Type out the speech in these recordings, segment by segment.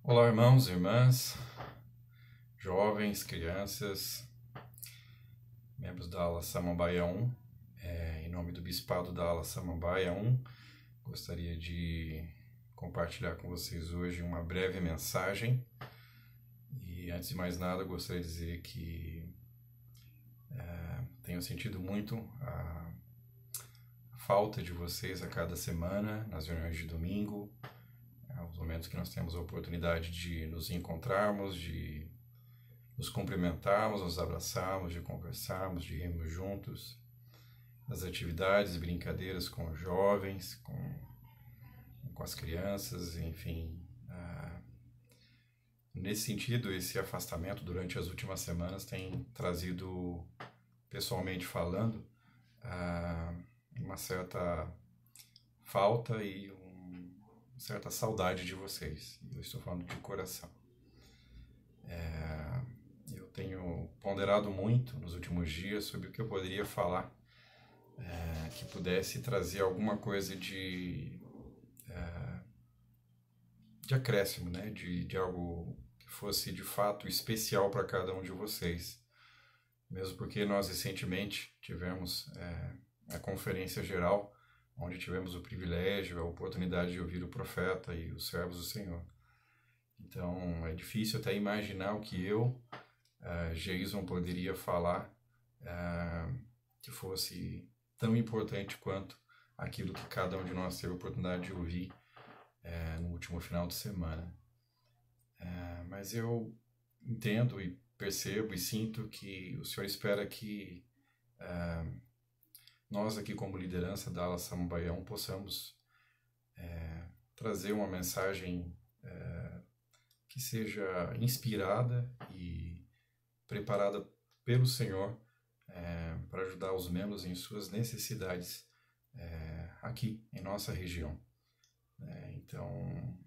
Olá, irmãos e irmãs, jovens, crianças, membros da ala Samambaia 1, em nome do Bispado da ala Samambaia 1, gostaria de compartilhar com vocês hoje uma breve mensagem. E antes de mais nada, gostaria de dizer que tenho sentido muito a falta de vocês a cada semana, nas reuniões de domingo, os momentos que nós temos a oportunidade de nos encontrarmos, de nos cumprimentarmos, nos abraçarmos, de conversarmos, de rirmos juntos, nas atividades e brincadeiras com os jovens, com as crianças, enfim. Nesse sentido, esse afastamento durante as últimas semanas tem trazido, pessoalmente falando, uma certa falta e certa saudade de vocês. Eu estou falando de coração. Eu tenho ponderado muito nos últimos dias sobre o que eu poderia falar que pudesse trazer alguma coisa de acréscimo, né? de algo que fosse de fato especial para cada um de vocês. Mesmo porque nós recentemente tivemos a conferência geral, onde tivemos o privilégio, a oportunidade de ouvir o profeta e os servos do Senhor. Então, é difícil até imaginar o que eu, Geison, poderia falar que fosse tão importante quanto aquilo que cada um de nós teve a oportunidade de ouvir no último final de semana. Mas eu entendo e percebo e sinto que o Senhor espera que nós aqui como liderança da ala Samambaia 1 possamos trazer uma mensagem que seja inspirada e preparada pelo Senhor para ajudar os membros em suas necessidades aqui em nossa região. Então,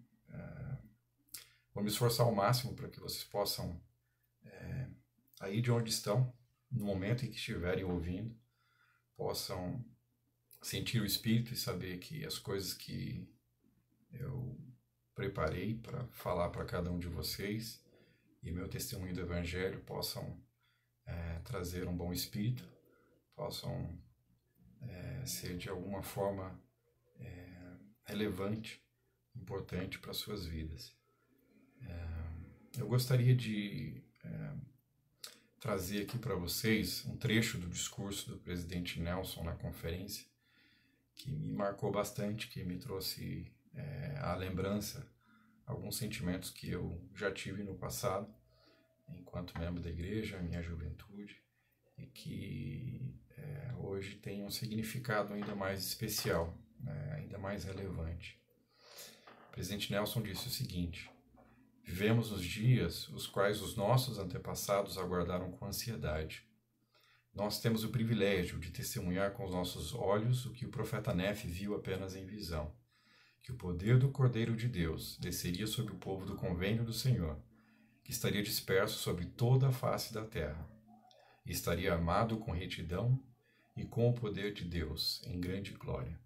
vou me esforçar ao máximo para que vocês possam, aí de onde estão, no momento em que estiverem ouvindo, possam sentir o Espírito e saber que as coisas que eu preparei para falar para cada um de vocês e meu testemunho do Evangelho possam trazer um bom Espírito, possam ser de alguma forma relevante, importante para as suas vidas. Eu gostaria de trazer aqui para vocês um trecho do discurso do presidente Nelson na conferência, que me marcou bastante, que me trouxe à lembrança alguns sentimentos que eu já tive no passado, enquanto membro da igreja, minha juventude, e que hoje tem um significado ainda mais especial, ainda mais relevante. O presidente Nelson disse o seguinte: vivemos os dias os quais os nossos antepassados aguardaram com ansiedade. Nós temos o privilégio de testemunhar com os nossos olhos o que o profeta Nefe viu apenas em visão, que o poder do Cordeiro de Deus desceria sobre o povo do convênio do Senhor, que estaria disperso sobre toda a face da terra, e estaria armado com retidão e com o poder de Deus em grande glória.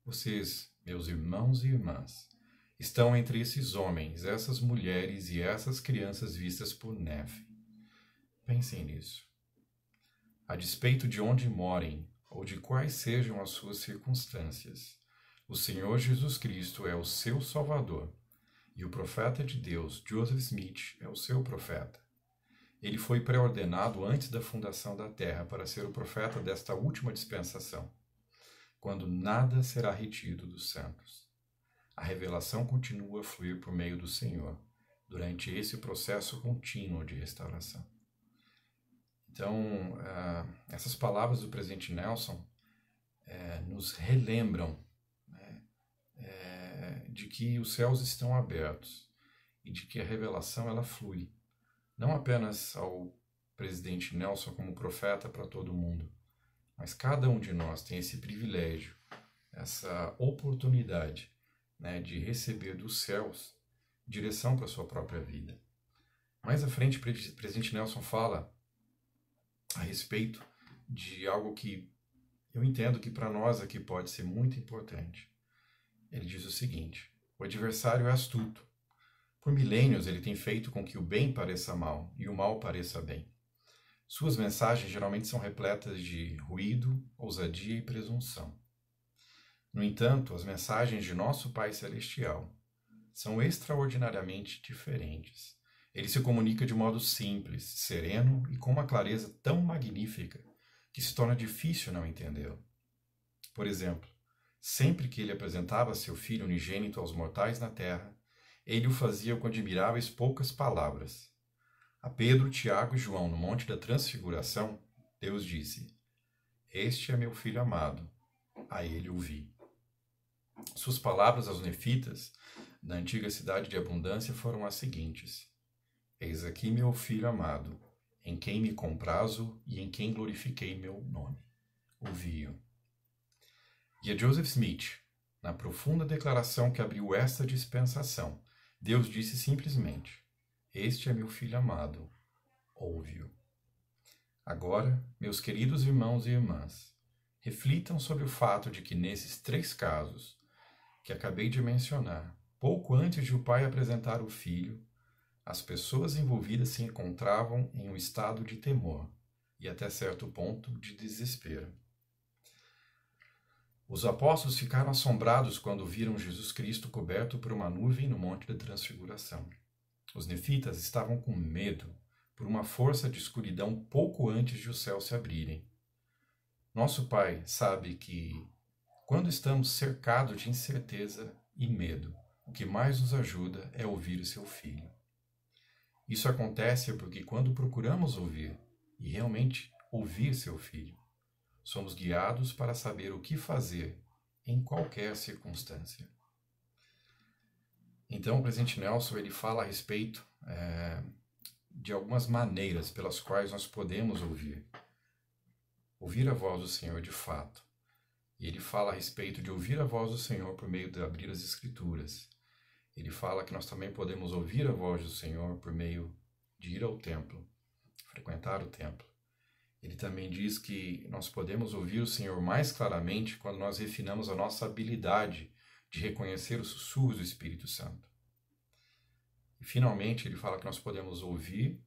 Vocês, meus irmãos e irmãs, estão entre esses homens, essas mulheres e essas crianças vistas por Nefe. Pensem nisso. A despeito de onde morem ou de quais sejam as suas circunstâncias, o Senhor Jesus Cristo é o seu Salvador e o profeta de Deus, Joseph Smith, é o seu profeta. Ele foi pré-ordenado antes da fundação da terra para ser o profeta desta última dispensação, quando nada será retido dos santos. A revelação continua a fluir por meio do Senhor, durante esse processo contínuo de restauração. Então, essas palavras do presidente Nelson nos relembram de que os céus estão abertos e de que a revelação ela flui, não apenas ao presidente Nelson como profeta para todo mundo, mas cada um de nós tem esse privilégio, essa oportunidade de receber dos céus direção para a sua própria vida. Mais à frente, o presidente Nelson fala a respeito de algo que eu entendo que para nós aqui pode ser muito importante. Ele diz o seguinte: o adversário é astuto, Por milênios ele tem feito com que o bem pareça mal e o mal pareça bem. Suas mensagens geralmente são repletas de ruído, ousadia e presunção. No entanto, as mensagens de nosso Pai Celestial são extraordinariamente diferentes. Ele se comunica de modo simples, sereno e com uma clareza tão magnífica que se torna difícil não entendê-lo. Por exemplo, sempre que ele apresentava seu filho unigênito aos mortais na terra, ele o fazia com admiráveis poucas palavras. A Pedro, Tiago e João, no Monte da Transfiguração, Deus disse: "Este é meu filho amado, a ele ouvi." Suas palavras aos nefitas, da antiga cidade de Abundância, foram as seguintes: "Eis aqui meu filho amado, em quem me comprazo e em quem glorifiquei meu nome. Ouvi-o." E a Joseph Smith, na profunda declaração que abriu esta dispensação, Deus disse simplesmente: "Este é meu filho amado, ouve-o." Agora, meus queridos irmãos e irmãs, reflitam sobre o fato de que nesses 3 casos que acabei de mencionar, pouco antes de o pai apresentar o filho, as pessoas envolvidas se encontravam em um estado de temor e até certo ponto de desespero. Os apóstolos ficaram assombrados quando viram Jesus Cristo coberto por uma nuvem no Monte da Transfiguração. Os nefitas estavam com medo por uma força de escuridão pouco antes de os céus se abrirem. Nosso Pai sabe que, quando estamos cercados de incerteza e medo, o que mais nos ajuda é ouvir o seu Filho. Isso acontece porque quando procuramos ouvir, e realmente ouvir seu Filho, somos guiados para saber o que fazer em qualquer circunstância. Então, o presidente Nelson ele fala a respeito de algumas maneiras pelas quais nós podemos ouvir a voz do Senhor de fato. E ele fala a respeito de ouvir a voz do Senhor por meio de abrir as Escrituras. Ele fala que nós também podemos ouvir a voz do Senhor por meio de ir ao templo, frequentar o templo. Ele também diz que nós podemos ouvir o Senhor mais claramente quando nós refinamos a nossa habilidade de reconhecer os sussurros do Espírito Santo. E finalmente ele fala que nós podemos ouvir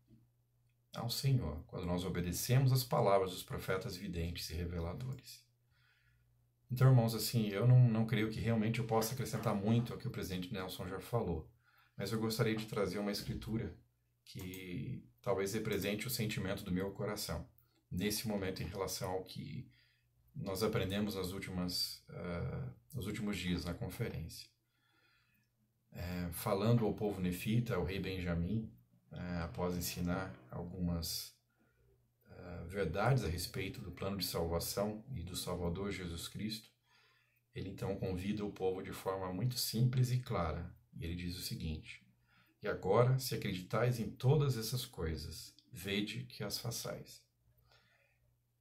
ao Senhor quando nós obedecemos as palavras dos profetas videntes e reveladores. Então, irmãos, assim, eu não creio que realmente eu possa acrescentar muito ao que o presidente Nelson já falou, mas eu gostaria de trazer uma escritura que talvez represente o sentimento do meu coração nesse momento em relação ao que nós aprendemos nos últimos dias na conferência. Falando ao povo nefita, ao rei Benjamim, após ensinar algumas verdades a respeito do plano de salvação e do Salvador Jesus Cristo, ele então convida o povo de forma muito simples e clara. E ele diz o seguinte: "E agora, se acreditais em todas essas coisas, vede que as façais."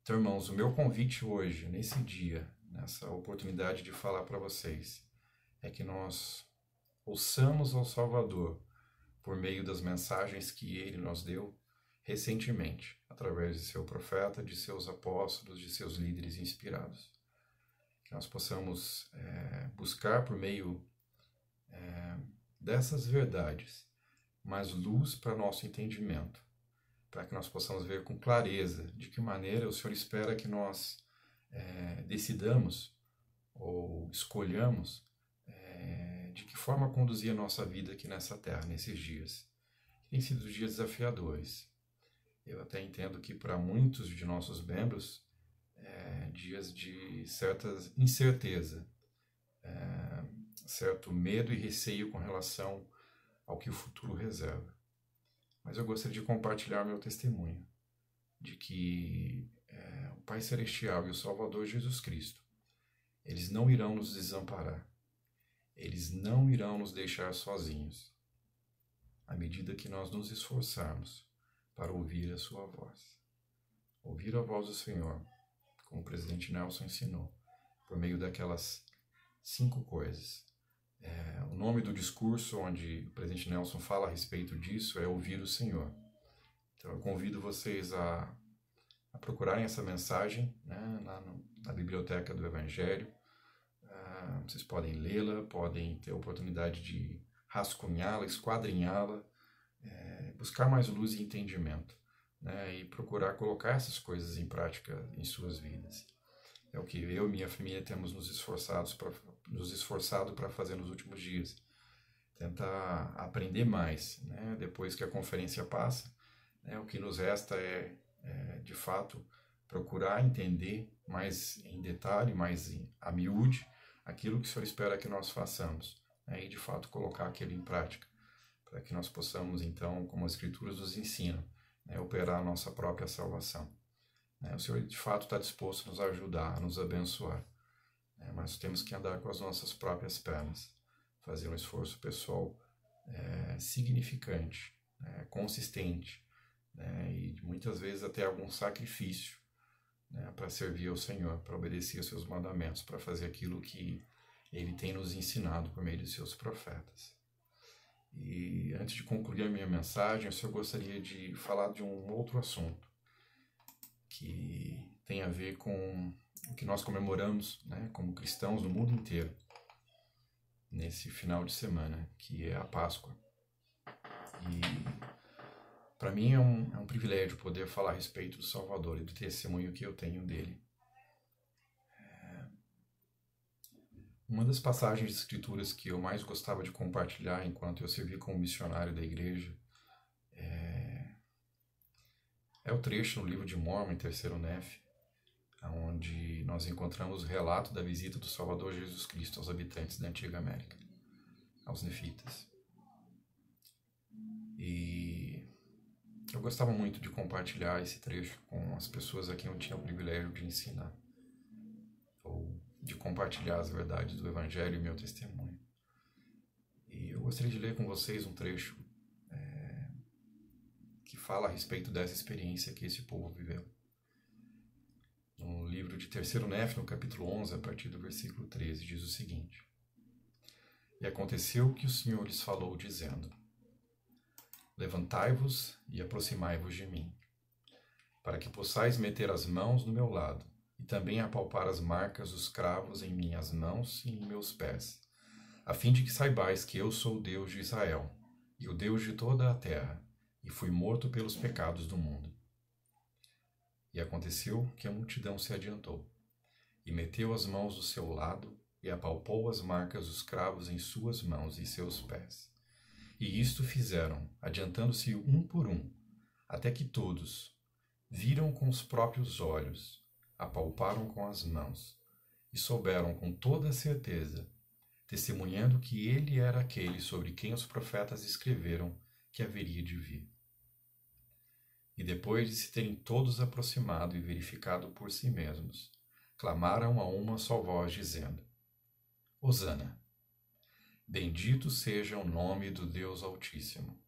Então, irmãos, o meu convite hoje, nesse dia, nessa oportunidade de falar para vocês, é que nós ouçamos ao Salvador por meio das mensagens que ele nos deu recentemente, através de seu profeta, de seus apóstolos, de seus líderes inspirados. Que nós possamos buscar por meio dessas verdades mais luz para nosso entendimento, para que nós possamos ver com clareza de que maneira o Senhor espera que nós decidamos ou escolhamos de que forma conduzir a nossa vida aqui nessa terra, nesses dias. Tem sido dias desafiadores. Eu até entendo que para muitos de nossos membros, dias de certa incerteza, certo medo e receio com relação ao que o futuro reserva. Mas eu gostaria de compartilhar meu testemunho de que o Pai Celestial e o Salvador Jesus Cristo, eles não irão nos desamparar. Eles não irão nos deixar sozinhos, à medida que nós nos esforçarmos para ouvir a sua voz. Ouvir a voz do Senhor, como o presidente Nelson ensinou, por meio daquelas 5 coisas. O nome do discurso onde o presidente Nelson fala a respeito disso é Ouvir o Senhor. Então eu convido vocês a procurarem essa mensagem, né, na biblioteca do Evangelho. Vocês podem lê-la, podem ter a oportunidade de rascunhá-la, esquadrinhá-la, buscar mais luz e entendimento, né? E procurar colocar essas coisas em prática em suas vidas. É o que eu e minha família temos nos esforçado para fazer nos últimos dias. Tentar aprender mais, né? Depois que a conferência passa, né? O que nos resta de fato, procurar entender mais em detalhe, mais a miúde, aquilo que o Senhor espera que nós façamos, né? E de fato colocar aquilo em prática, para que nós possamos, então, como as Escrituras nos ensinam, né? Operar a nossa própria salvação. O Senhor, de fato, está disposto a nos ajudar, a nos abençoar, né? Mas temos que andar com as nossas próprias pernas, fazer um esforço pessoal significante, consistente, né? E muitas vezes até algum sacrifício, né? Para servir ao Senhor, para obedecer aos seus mandamentos, para fazer aquilo que Ele tem nos ensinado por meio de seus profetas. E antes de concluir a minha mensagem, eu só gostaria de falar de um outro assunto, que tem a ver com o que nós comemoramos, né, como cristãos no mundo inteiro, nesse final de semana, que é a Páscoa. E para mim é um privilégio poder falar a respeito do Salvador e do testemunho que eu tenho dele. Uma das passagens de escrituras que eu mais gostava de compartilhar enquanto eu servi como missionário da igreja é o trecho no livro de Mórmon, em Terceiro Nef, onde nós encontramos o relato da visita do Salvador Jesus Cristo aos habitantes da Antiga América, aos nefitas. E eu gostava muito de compartilhar esse trecho com as pessoas a quem eu tinha o privilégio de ensinar, ou de compartilhar as verdades do Evangelho e meu testemunho. E eu gostaria de ler com vocês um trecho que fala a respeito dessa experiência que esse povo viveu. No livro de Terceiro Nef, no capítulo 11, a partir do versículo 13, diz o seguinte: E aconteceu que o Senhor lhes falou, dizendo: Levantai-vos e aproximai-vos de mim, para que possais meter as mãos no meu lado, e também apalpar as marcas dos cravos em minhas mãos e em meus pés, a fim de que saibais que eu sou o Deus de Israel, e o Deus de toda a terra, e fui morto pelos pecados do mundo. E aconteceu que a multidão se adiantou, e meteu as mãos do seu lado, e apalpou as marcas dos cravos em suas mãos e seus pés. E isto fizeram, adiantando-se um por um, até que todos viram com os próprios olhos, apalparam com as mãos, e souberam com toda a certeza, testemunhando que ele era aquele sobre quem os profetas escreveram que haveria de vir. E depois de se terem todos aproximado e verificado por si mesmos, clamaram a uma só voz, dizendo: Hosana! Bendito seja o nome do Deus Altíssimo.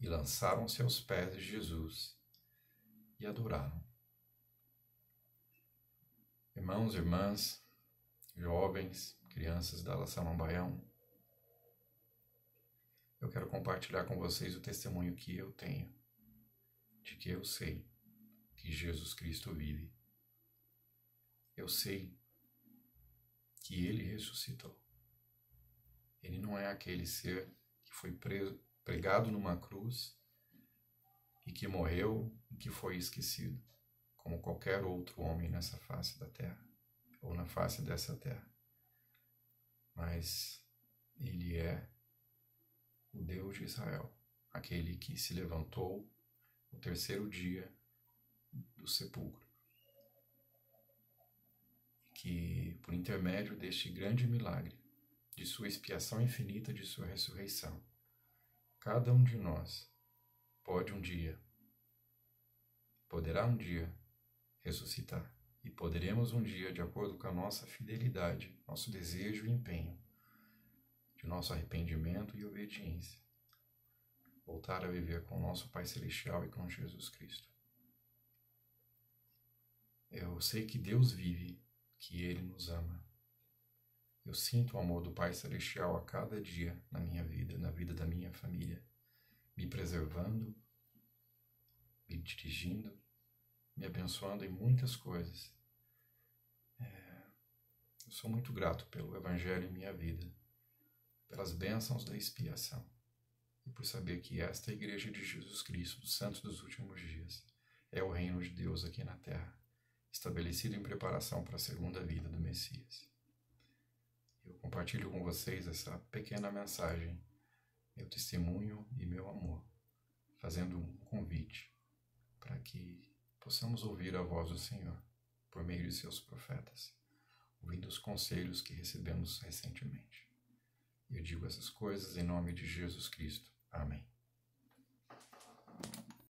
E lançaram-se aos pés de Jesus e adoraram. Irmãos e irmãs, jovens, crianças da La Samambaião, eu quero compartilhar com vocês o testemunho que eu tenho, de que eu sei que Jesus Cristo vive. Eu sei que Ele ressuscitou. Ele não é aquele ser que foi pregado numa cruz e que morreu e que foi esquecido, como qualquer outro homem nessa face da terra, ou na face dessa terra. Mas Ele é o Deus de Israel, aquele que se levantou no terceiro dia do sepulcro, que por intermédio deste grande milagre, de sua expiação infinita, de sua ressurreição, cada um de nós poderá um dia ressuscitar, e poderemos um dia, de acordo com a nossa fidelidade, nosso desejo e empenho, de nosso arrependimento e obediência, voltar a viver com o nosso Pai Celestial e com Jesus Cristo. Eu sei que Deus vive, que Ele nos ama. Eu sinto o amor do Pai Celestial a cada dia na minha vida, na vida da minha família, me preservando, me dirigindo, me abençoando em muitas coisas. Eu sou muito grato pelo Evangelho em minha vida, pelas bênçãos da expiação e por saber que esta Igreja de Jesus Cristo, dos santos dos últimos dias, é o reino de Deus aqui na terra, estabelecido em preparação para a segunda vinda do Messias. Eu compartilho com vocês essa pequena mensagem, meu testemunho e meu amor, fazendo um convite para que possamos ouvir a voz do Senhor por meio de seus profetas, ouvindo os conselhos que recebemos recentemente. Eu digo essas coisas em nome de Jesus Cristo. Amém.